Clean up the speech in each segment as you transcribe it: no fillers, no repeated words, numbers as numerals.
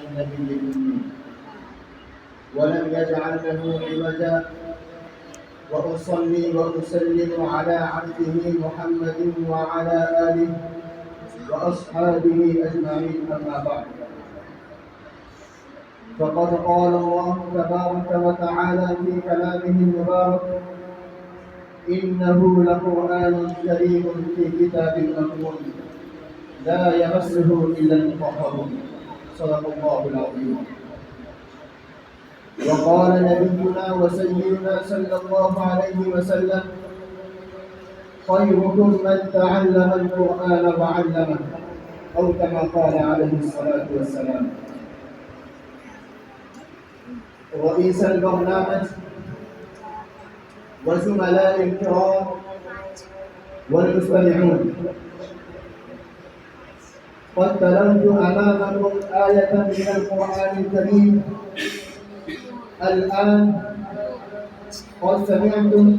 النبي الأمي ولم يجعل له عوجا، وأصلي وأسلم على عبده محمد وعلى آله وأصحابه أجمعين، أما بعد. فقد قال الله تبارك وتعالى في كلامه المبارك: إنه لقرآن كريم في كتاب مكنون لا يمسه إلا المطهرون. صدق الله العظيم. وقال نبينا وسيدنا صلى الله عليه وسلم: خيركم من تعلم القرآن وعلمه، أو كما قال عليه الصلاة والسلام. رئيس البرنامج وزملاء الكرام والمستمعون، قد تلوت أمامكم آية من القرآن الكريم. الآن قد سمعتم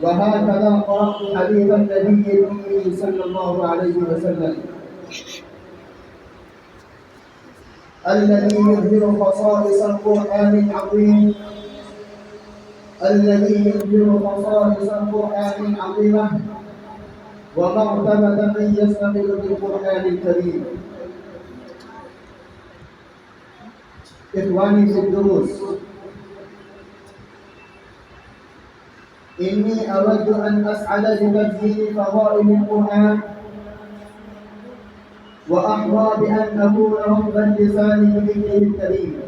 وهكذا قرأت حديث النبي الأمي صلى الله عليه وسلم الذي يظهر خصائص القرآن العظيم، ومرتبة من يستقل بالقرآن الكريم. إخواني في الدروس، إني أود أن أسعد بتبجيل فضائل القرآن، وأحظى بأن أكون رب اللسان بذكره الكريم.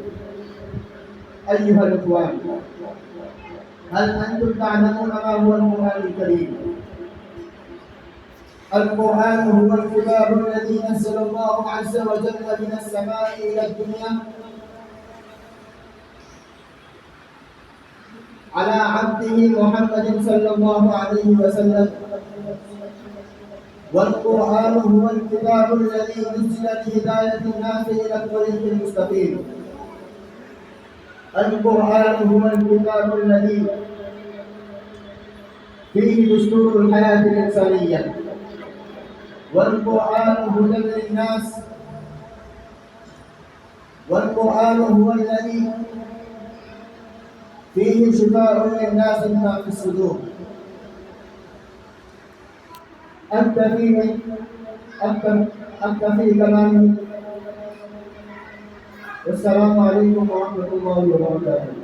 أيها الإخوان، هل أنتم تعلمون ما هو القرآن الكريم؟ القرآن هو الكتاب الذي نزل الله عز وجل من السماء إلى الدنيا على عبده محمد صلى الله عليه وسلم. والقرآن هو الكتاب الذي نزل لهداية الناس إلى الطريق المستقيم. القرآن هو الكتاب الذي فيه دستور الحياة الإنسانية. والقرآن هدى للناس. والقرآن هو الذي فيه شفاء للناس مما في الصدور. أكتفي كلامي. والسلام عليكم ورحمة الله وبركاته.